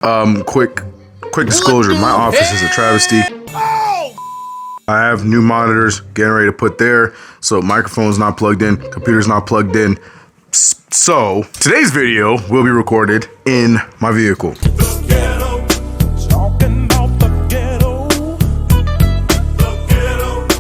Quick disclosure. My office is a travesty. I have new monitors getting ready to put there, so microphone's not plugged in, computer's not plugged in. So today's video will be recorded in my vehicle.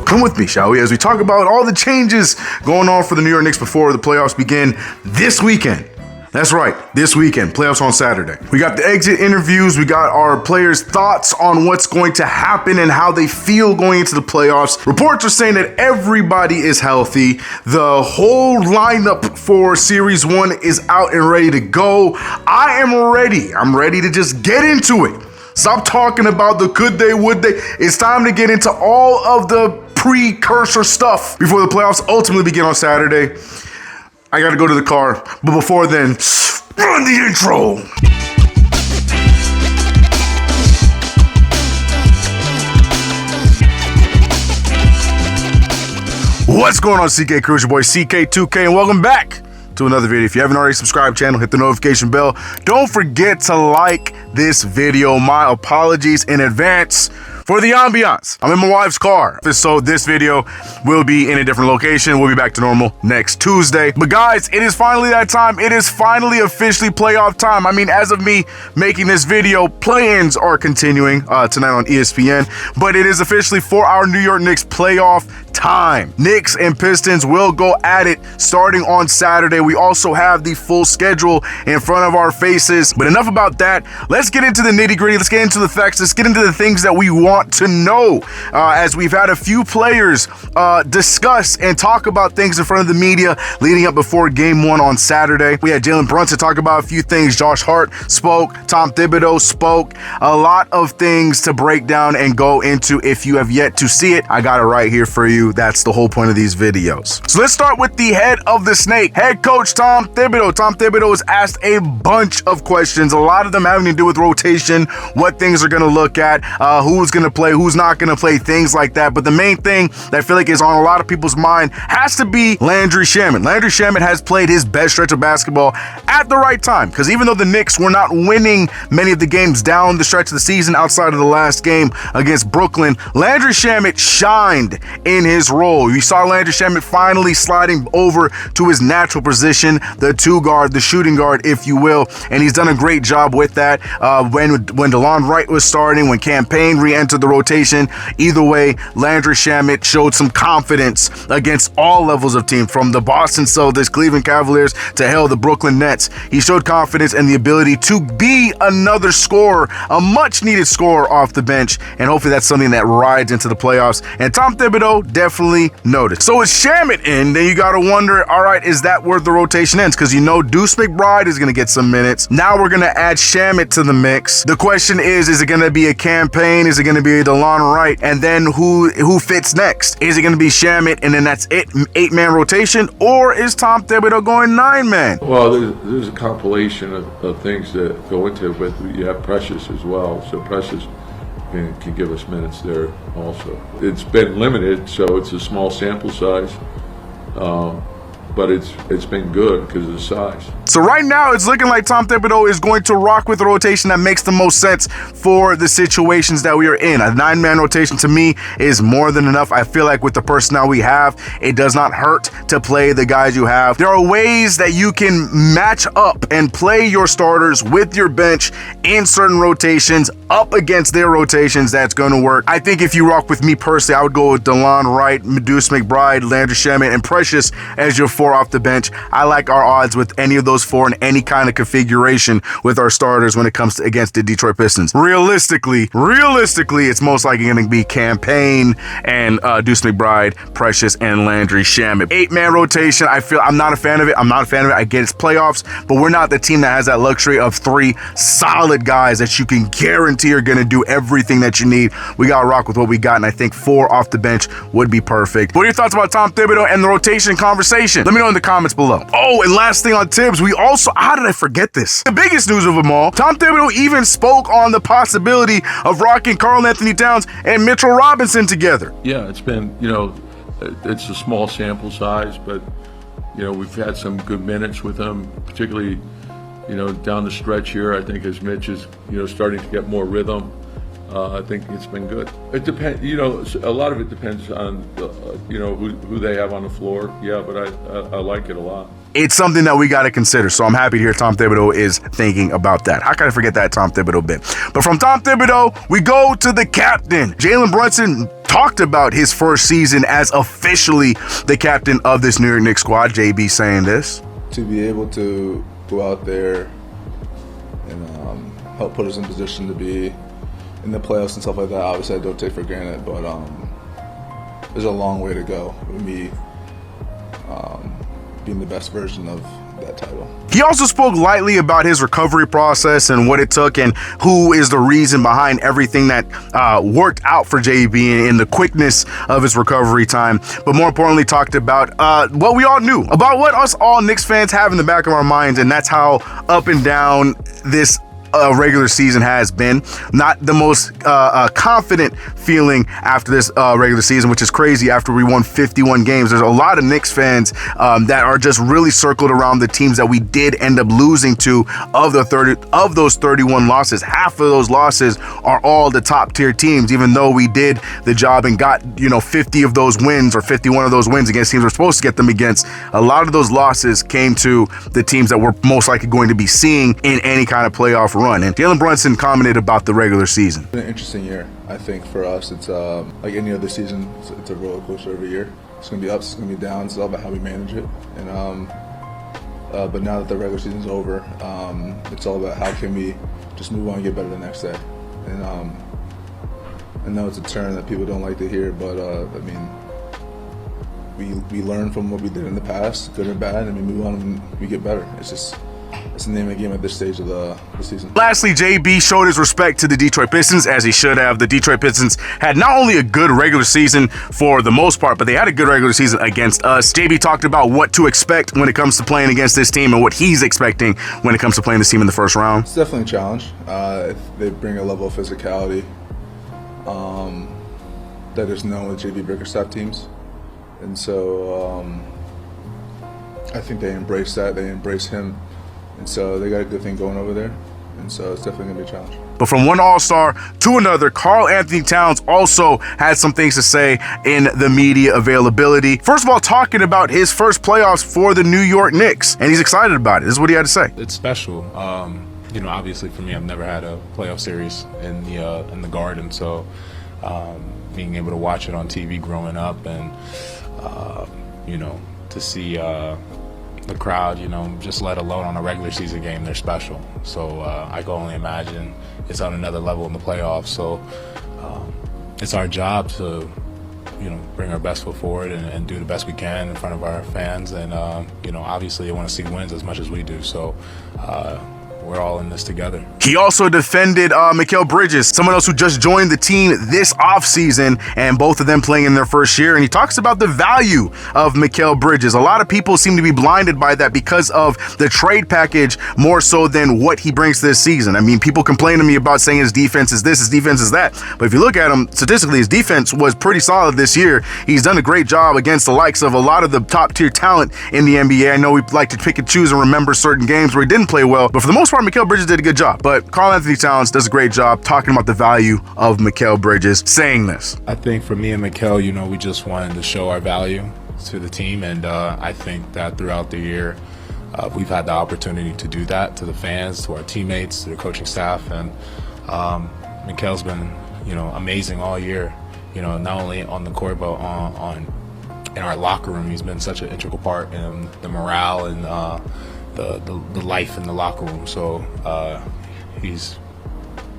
Come with me, shall we, as we talk about all the changes going on for the New York Knicks before the playoffs begin this weekend. That's right, this weekend, playoffs on Saturday. We got the exit interviews, we got our players' thoughts on what's going to happen and how they feel going into the playoffs. Reports are saying that everybody is healthy. The whole lineup for Series 1 is out and ready to go. I am ready. I'm ready to just get into it. Stop talking about the could they, would they. It's time to get into all of the precursor stuff before the playoffs ultimately begin on Saturday. I gotta go to the car, but before then, run the intro. What's going on, CK Crew? It's your boy CK2K, and welcome back to another video. If you haven't already subscribed to the channel, hit the notification bell. Don't forget to like this video. My apologies in advance for the ambiance. I'm in my wife's car, so this video will be in a different location. We'll be back to normal next Tuesday. But guys, it is finally that time. It is finally officially playoff time. I mean, as of me making this video, play-ins are continuing tonight on ESPN, but it is officially for our New York Knicks playoff time. Knicks and Pistons will go at it starting on Saturday. We also have the full schedule in front of our faces, but enough about that. Let's get into the nitty-gritty. Let's get into the facts. Let's get into the things that we want to know, as we've had a few players discuss and talk about things in front of the media leading up before game one on Saturday. We had Jalen Brunson talk about a few things. Josh Hart spoke. Tom Thibodeau spoke. A lot of things to break down and go into. If you have yet to see it, I got it right here for you. That's the whole point of these videos. So let's start with the head of the snake, head coach Tom Thibodeau. Tom Thibodeau was asked a bunch of questions, a lot of them having to do with rotation, what things are going to look at, who's going to play, who's not going to play, things like that. But the main thing that I feel like is on a lot of people's mind has to be Landry Shamet. Landry Shamet has played his best stretch of basketball at the right time, because even though the Knicks were not winning many of the games down the stretch of the season outside of the last game against Brooklyn, Landry Shamet shined in his role. You saw Landry Shamet finally sliding over to his natural position, the two guard, the shooting guard, if you will, and he's done a great job with that. When DeLon Wright was starting, when Campaign re-entered the rotation, either way, Landry Shamet showed some confidence against all levels of teams, from the Boston Celtics, Cleveland Cavaliers, to hell, the Brooklyn Nets. He showed confidence and the ability to be another scorer, a much needed scorer off the bench, and hopefully that's something that rides into the playoffs, and Tom Thibodeau definitely noticed. So with Shamet in, then you gotta wonder, all right, is that where the rotation ends? Because you know Deuce McBride is gonna get some minutes. Now we're gonna add Shamet to the mix. The question is it gonna be a Campaign? Is it gonna be a DeLon Wright? And then who fits next? Is it gonna be Shamet and then that's it, 8-man rotation? Or is Tom Thibodeau going 9-man? Well, there's a compilation of things that go into it, but you have Precious as well. So Precious can give us minutes there also. It's been limited, so it's a small sample size, but it's been good because of the size. So right now, it's looking like Tom Thibodeau is going to rock with a rotation that makes the most sense for the situations that we are in. A 9-man rotation to me is more than enough. I feel like with the personnel we have, it does not hurt to play the guys you have. There are ways that you can match up and play your starters with your bench in certain rotations up against their rotations. That's going to work. I think if you rock with me personally, I would go with DeLon Wright, Deuce McBride, Landry Shamet, and Precious as your 4 off the bench. I like our odds with any of those 4 in any kind of configuration with our starters when it comes to against the Detroit Pistons. Realistically, it's most likely going to be Campaign and Deuce McBride, Precious, and Landry Shamet. 8-man rotation, I'm not a fan of it. I get it's playoffs, but we're not the team that has that luxury of 3 solid guys that you can guarantee are going to do everything that you need. We got to rock with what we got, and I think 4 off the bench would be perfect. What are your thoughts about Tom Thibodeau and the rotation conversation? Let me know in the comments below. Oh, and last thing on Tibbs, we also, how did I forget this? The biggest news of them all, Tom Thibodeau even spoke on the possibility of rocking Karl Anthony Towns and Mitchell Robinson together. Yeah, it's been, it's a small sample size, but, we've had some good minutes with him, particularly down the stretch here, I think as Mitch is, starting to get more rhythm, I think it's been good. It depends, a lot of it depends on, who they have on the floor. Yeah, but I like it a lot. It's something that we got to consider. So I'm happy to hear Tom Thibodeau is thinking about that. How can I forget that Tom Thibodeau bit? But from Tom Thibodeau, we go to the captain. Jalen Brunson talked about his first season as officially the captain of this New York Knicks squad. JB saying this. To be able to go out there and help put us in position to be in the playoffs and stuff like that, obviously I don't take for granted, but there's a long way to go with me being the best version of that title. He also spoke lightly about his recovery process and what it took and who is the reason behind everything that worked out for JB and the quickness of his recovery time. But more importantly, talked about what we all knew, about what us all Knicks fans have in the back of our minds, and that's how up and down this regular season has been. Not the most confident feeling after this regular season, which is crazy after we won 51 games. There's a lot of Knicks fans that are just really circled around the teams that we did end up losing to. Of those 31 losses, half of those losses are all the top tier teams, even though we did the job and got 50 of those wins or 51 of those wins against teams we're supposed to get them against. A lot of those losses came to the teams that we're most likely going to be seeing in any kind of playoff run. And Jalen Brunson commented about the regular season. It's been an interesting year, I think, for us. It's like any other season, it's a roller coaster every year. It's going to be ups, it's going to be downs. It's all about how we manage it. And but now that the regular season's over, it's all about how can we just move on and get better the next day. And I know it's a term that people don't like to hear, but we learn from what we did in the past, good or bad, and we move on and we get better. It's the name of the game at this stage of the season. Lastly, JB showed his respect to the Detroit Pistons, as he should have. The Detroit Pistons had not only a good regular season for the most part, but they had a good regular season against us. JB talked about what to expect when it comes to playing against this team and what he's expecting when it comes to playing this team in the first round. It's definitely a challenge. They bring a level of physicality that is known with JB Bickerstaff teams. And so I think they embrace that. They embrace him. And so they got a good thing going over there. And so it's definitely going to be a challenge. But from one All-Star to another, Karl Anthony Towns also had some things to say in the media availability. First of all, talking about his first playoffs for the New York Knicks, and he's excited about it. This is what he had to say. It's special. Obviously for me, I've never had a playoff series in the Garden, so being able to watch it on TV growing up and to see the crowd, just let alone on a regular season game, they're special. So I can only imagine it's on another level in the playoffs. So it's our job to, bring our best foot forward and do the best we can in front of our fans. And, obviously they want to see wins as much as we do. So we're all in this together. He also defended Mikal Bridges, someone else who just joined the team this offseason, and both of them playing in their first year. And he talks about the value of Mikal Bridges. A lot of people seem to be blinded by that because of the trade package more so than what he brings to this season. I mean, people complain to me about saying his defense is this, his defense is that. But if you look at him statistically, his defense was pretty solid this year. He's done a great job against the likes of a lot of the top tier talent in the NBA. I know we like to pick and choose and remember certain games where he didn't play well, but for the most part, Mikal Bridges did a good job. But Karl Anthony Towns does a great job talking about the value of Mikal Bridges, saying this. I think for me and Mikal, we just wanted to show our value to the team, and I think that throughout the year, we've had the opportunity to do that to the fans, to our teammates, to the coaching staff, and Mikal's been, amazing all year. Not only on the court, but in our locker room. He's been such an integral part in the morale and the life in the locker room. So he's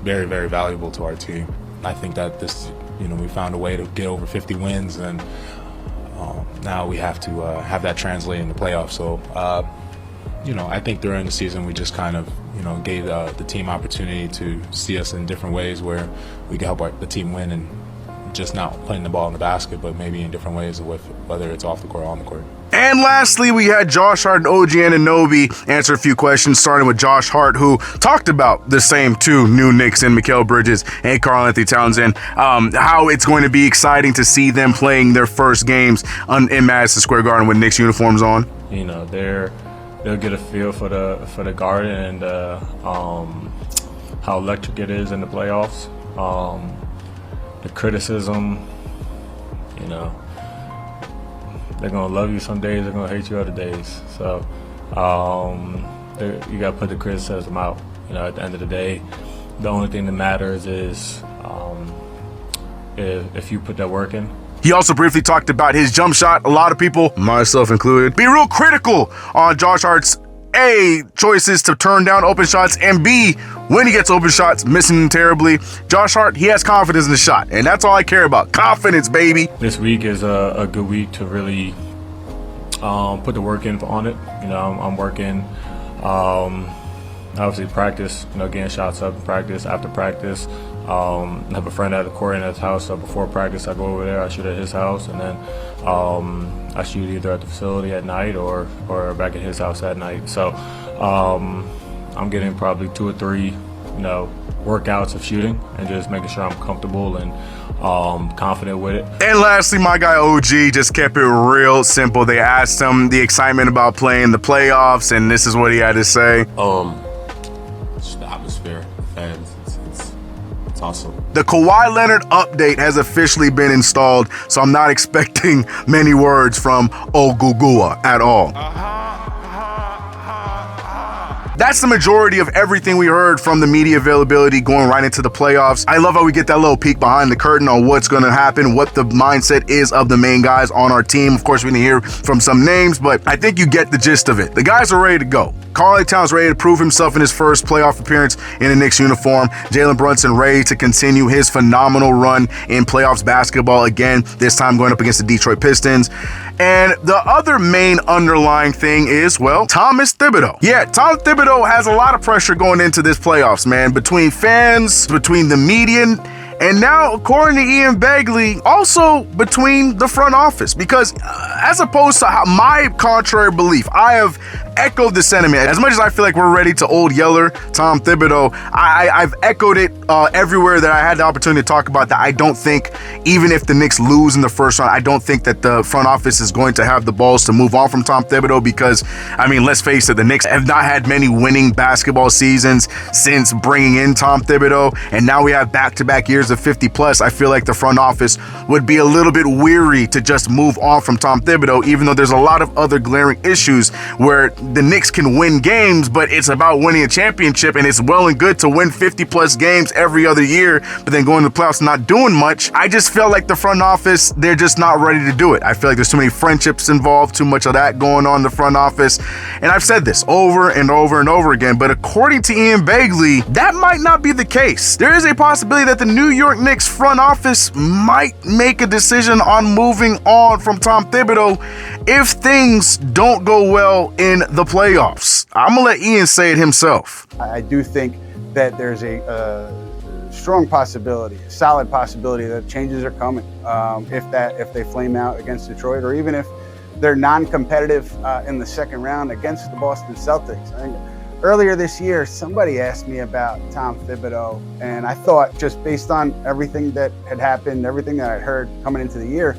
very, very valuable to our team. I think that this, we found a way to get over 50 wins, and now we have to have that translate into playoffs. So, I think during the season we just kind of, gave the team opportunity to see us in different ways where we can help the team win, and just not playing the ball in the basket, but maybe in different ways, with whether it's off the court or on the court. And lastly, we had Josh Hart and OG Anunoby answer a few questions, starting with Josh Hart, who talked about the same two new Knicks in Mikal Bridges and Karl Anthony Towns, and how it's going to be exciting to see them playing their first games in Madison Square Garden with Knicks uniforms on. They're they'll get a feel for the Garden and how electric it is in the playoffs. The criticism, you know, they're gonna love you some days, they're gonna hate you other days. So you gotta put the criticism out. You know, at the end of the day, the only thing that matters is if you put that work in. He also briefly talked about his jump shot. A lot of people, myself included, be real critical on Josh Hart's A, choices to turn down open shots, and B, when he gets open shots, missing them terribly. Josh Hart, he has confidence in the shot, and that's all I care about. Confidence, baby. This week is a good week to really put the work in on it. You know, I'm working, obviously practice, you know, getting shots up in practice, after practice. I have a friend at the court in his house, so before practice I go over there, I shoot at his house, and then I shoot either at the facility at night or back at his house at night. So I'm getting probably 2 or 3, you know, workouts of shooting and just making sure I'm comfortable and confident with it. And lastly, my guy OG just kept it real simple. They asked him the excitement about playing the playoffs, and this is what he had to say. Just the atmosphere, the fans, it's awesome. The Kawhi Leonard update has officially been installed, so I'm not expecting many words from Ogugua at all. That's the majority of everything we heard from the media availability going right into the playoffs. I love how we get that little peek behind the curtain on what's going to happen, what the mindset is of the main guys on our team. Of course, we didn't hear from some names, but I think you get the gist of it. The guys are ready to go. Karl Towns ready to prove himself in his first playoff appearance in a Knicks uniform. Jalen Brunson ready to continue his phenomenal run in playoffs basketball again, this time going up against the Detroit Pistons. And the other main underlying thing is, well, Thomas Thibodeau. Yeah, Tom Thibodeau has a lot of pressure going into this playoffs, man, between fans, between the media, and now, according to Ian Begley, also between the front office. Because as opposed to my contrary belief, I have echoed the sentiment. As much as I feel like we're ready to old yeller Tom Thibodeau, I've echoed it everywhere that I had the opportunity to talk about that. I don't think, even if the Knicks lose in the first round, I don't think that the front office is going to have the balls to move on from Tom Thibodeau because, I mean, let's face it, the Knicks have not had many winning basketball seasons since bringing in Tom Thibodeau, and now we have back-to-back years of 50 plus. I feel like the front office would be a little bit weary to just move on from Tom Thibodeau, even though there's a lot of other glaring issues where the Knicks can win games, but it's about winning a championship, and it's well and good to win 50 plus games every other year, but then going to the playoffs not doing much. I just feel like the front office, they're just not ready to do it. I feel like there's too many friendships involved, too much of that going on in the front office, and I've said this over and over and over again, but according to Ian Begley, that might not be the case. There is a possibility that the New York Knicks front office might make a decision on moving on from Tom Thibodeau if things don't go well in the playoffs. I'm gonna let Ian say it himself. I do think that there's a strong possibility, a solid possibility that changes are coming. If they flame out against Detroit, or even if they're non-competitive in the second round against the Boston Celtics. I think earlier this year, somebody asked me about Tom Thibodeau, and I thought, just based on everything that had happened, everything that I'd heard coming into the year,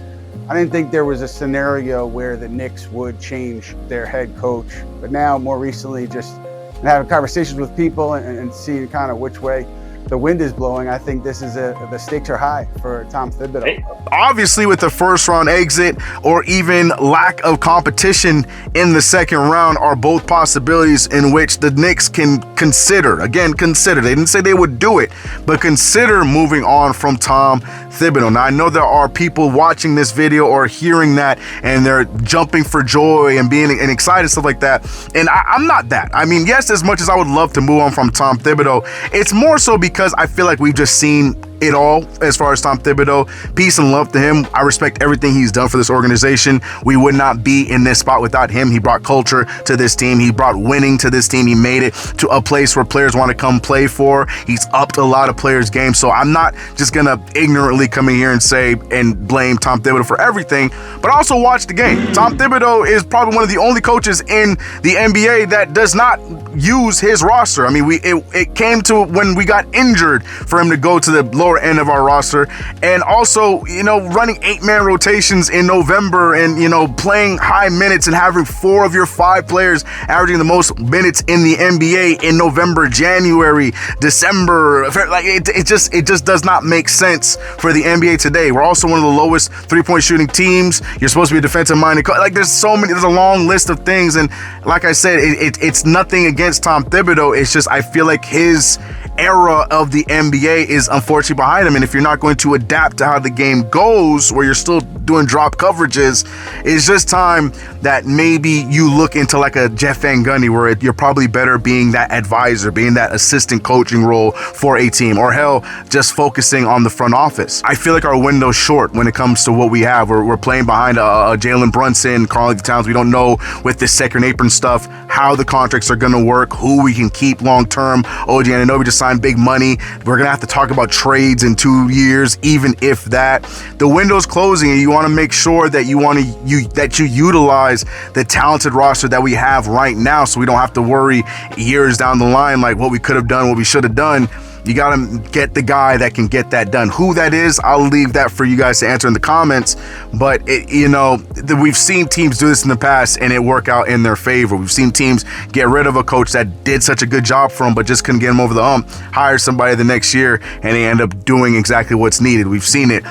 I didn't think there was a scenario where the Knicks would change their head coach. But now, more recently, just having conversations with people and seeing kind of which way the wind is blowing, I think this is the stakes are high for Tom Thibodeau. Obviously, with the first round exit or even lack of competition in the second round are both possibilities in which the Knicks can consider. Again, consider. They didn't say they would do it, but consider moving on from Tom Thibodeau. Now, I know there are people watching this video or hearing that and they're jumping for joy and being excited, stuff like that. And I'm not that. I mean, yes, as much as I would love to move on from Tom Thibodeau, it's more so because I feel like we've just seen it all as far as Tom Thibodeau. Peace and love to him. I respect everything he's done for this organization. We would not be in this spot without him. He brought culture to this team. He brought winning to this team. He made it to a place where players want to come play for. He's upped a lot of players' games. So I'm not just going to ignorantly come in here and say and blame Tom Thibodeau for everything, but also watch the game. Tom Thibodeau is probably one of the only coaches in the NBA that does not use his roster. I mean, it came to when we got injured for him to go to the lower lower end of our roster. And also, you know, running 8-man rotations in November and, you know, playing high minutes and having 4 of your 5 players averaging the most minutes in the NBA in November, January, December. Like, it just does not make sense for the NBA today. We're also one of the lowest 3-point shooting teams. You're supposed to be a defensive-minded coach. Like, there's a long list of things. And like I said, it's nothing against Tom Thibodeau. It's just, I feel like his era of the NBA is unfortunately behind him. And if you're not going to adapt to how the game goes, where you're still doing drop coverages, it's just time that maybe you look into like a Jeff Van Gundy, where you're probably better being that advisor, being that assistant coaching role for a team, or hell, just focusing on the front office. I feel like our window's short when it comes to what we have. We're playing behind a Jalen Brunson, Karl-Anthony Towns. We don't know with this second apron stuff how the contracts are going to work, who we can keep long term. OG Anunoby just signed big money. We're going to have to talk about trades in 2 years, even if that. The window's closing, and you want to make sure that you utilize the talented roster that we have right now, so we don't have to worry years down the line like what we could have done, what we should have done. You got to get the guy that can get that done. Who that is, I'll leave that for you guys to answer in the comments. But, we've seen teams do this in the past and it work out in their favor. We've seen teams get rid of a coach that did such a good job for them, but just couldn't get him over the hump, hire somebody the next year, and they end up doing exactly what's needed. We've seen it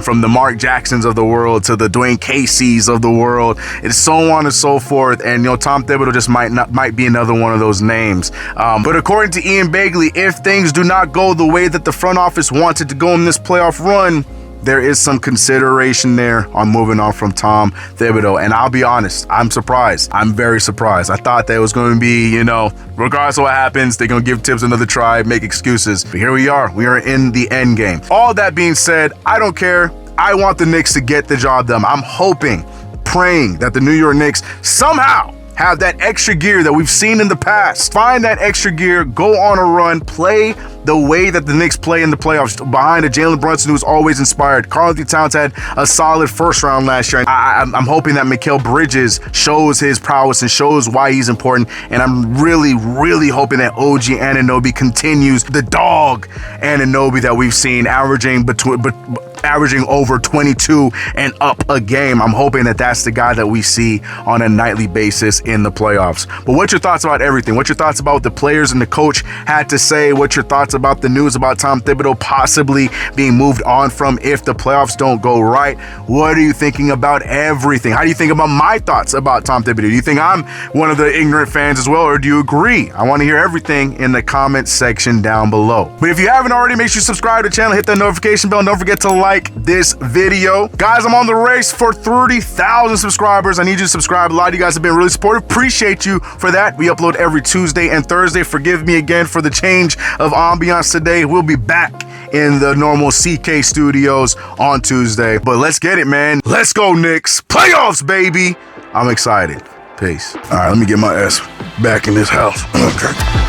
from the Mark Jacksons of the world to the Dwayne Caseys of the world, and so on and so forth. And, Tom Thibodeau just might be another one of those names. But according to Ian Begley, if things do not go the way that the front office wanted to go in this playoff run, there is some consideration there on moving on from Tom Thibodeau. And I'll be honest, I'm surprised. I'm very surprised. I thought that it was going to be, regardless of what happens, they're going to give Tibbs another try, make excuses. But here we are. We are in the end game. All that being said, I don't care. I want the Knicks to get the job done. I'm hoping, praying that the New York Knicks somehow have that extra gear that we've seen in the past. Find that extra gear, go on a run, play the way that the Knicks play in the playoffs, behind a Jalen Brunson who's always inspired. Karl-Anthony Towns had a solid first round last year. I'm hoping that Mikal Bridges shows his prowess and shows why he's important. And I'm really, really hoping that OG Anunoby continues the dog Anunoby that we've seen, averaging over 22 and up a game. I'm hoping that that's the guy that we see on a nightly basis in the playoffs. But what's your thoughts about everything? What's your thoughts about what the players and the coach had to say? What's your thoughts about the news about Tom Thibodeau possibly being moved on from if the playoffs don't go right? What are you thinking about everything? How do you think about my thoughts about Tom Thibodeau? Do you think I'm one of the ignorant fans as well, or do you agree? I want to hear everything in the comment section down below. But if you haven't already, make sure you subscribe to the channel, hit that notification bell, and don't forget to like this video. Guys, I'm on the race for 30,000 subscribers. I need you to subscribe. A lot of you guys have been really supportive. Appreciate you for that. We upload every Tuesday and Thursday. Forgive me again for the change of ambiance today. We'll be back in the normal CK studios on Tuesday. But let's get it, man. Let's go, Knicks. Playoffs, baby. I'm excited. Peace. All right, let me get my ass back in this house. Okay.